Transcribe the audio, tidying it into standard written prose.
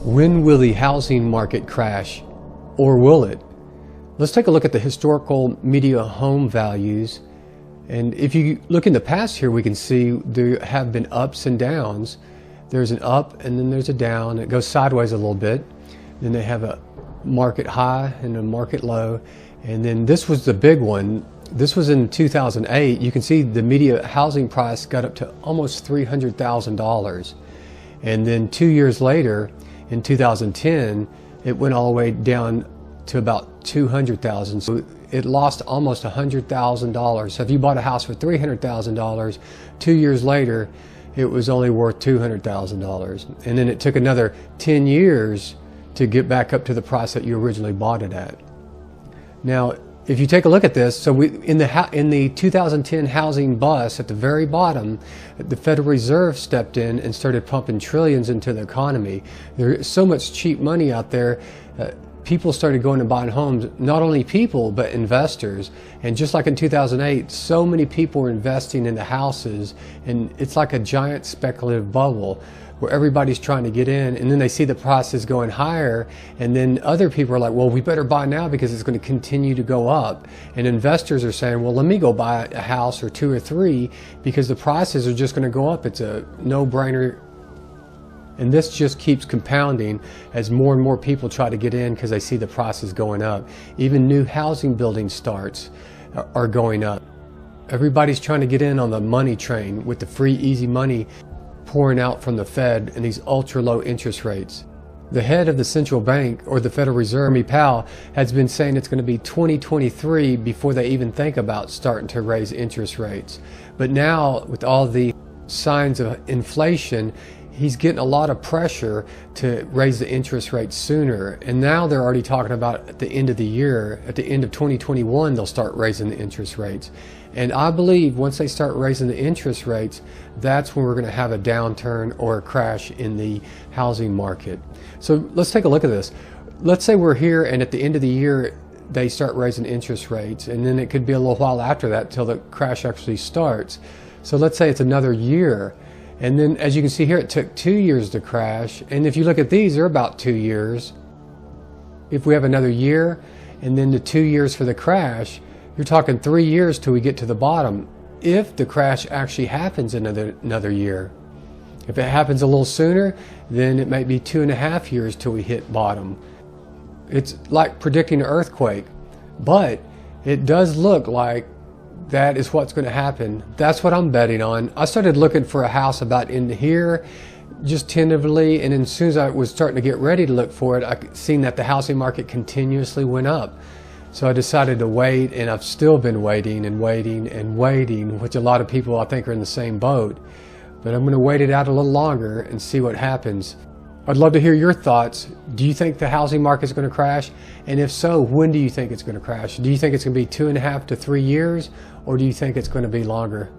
When will the housing market crash, or will it? Let's take a look at the historical median home values. And if you look in the past here, we can see there have been ups and downs. There's an up and then there's a down. It goes sideways a little bit. Then they have a market high and a market low. And then this was the big one. This was in 2008. You can see the median housing price got up to almost $300,000. And then 2 years later, in 2010, it went all the way down to about $200,000. So it lost almost $100,000. So if you bought a house for $300,000, 2 years later, it was only worth $200,000. And then it took another 10 years to get back up to the price that you originally bought it at. Now, if you take a look at this, so in the 2010 housing bust, at the very bottom, the Federal Reserve stepped in and started pumping trillions into the economy. There's so much cheap money out there. People started going and buying homes, not only people, but investors. And just like in 2008, so many people were investing into houses, and it's like a giant speculative bubble where everybody's trying to get in, and then they see the prices going higher, and then other people are like, well, we better buy now because it's going to continue to go up. And investors are saying, well, let me go buy a house or two or three because the prices are just going to go up. It's a no-brainer. And this just keeps compounding as more and more people try to get in because they see the prices going up. Even new housing building starts are going up. Everybody's trying to get in on the money train with the free, easy money pouring out from the Fed and these ultra low interest rates. The head of the central bank, or the Federal Reserve, Jerome Powell, has been saying it's going to be 2023 before they even think about starting to raise interest rates. But now, with all the signs of inflation, he's getting a lot of pressure to raise the interest rates sooner. And now they're already talking about at the end of the year, at the end of 2021, they'll start raising the interest rates. And I believe once they start raising the interest rates, that's when we're going to have a downturn or a crash in the housing market. So let's take a look at this. Let's say we're here and at the end of the year, they start raising interest rates. And then it could be a little while after that till the crash actually starts. So let's say it's another year. And then as you can see here, it took 2 years to crash. And if you look at these, they're about 2 years. If we have another year and then the 2 years for the crash, you're talking 3 years till we get to the bottom, if the crash actually happens in another year. If it happens a little sooner, then it might be 2.5 years till we hit bottom. It's like predicting an earthquake, but it does look like that is what's going to happen. That's what I'm betting on. I started looking for a house about in here, just tentatively, and then as soon as I was starting to get ready to look for it, I seen that the housing market continuously went up. So I decided to wait, and I've still been waiting and waiting and waiting, which a lot of people I think are in the same boat. But I'm going to wait it out a little longer and see what happens. I'd love to hear your thoughts. Do you think the housing market is going to crash? And if so, when do you think it's going to crash? Do you think it's going to be 2.5 to 3 years, or do you think it's going to be longer?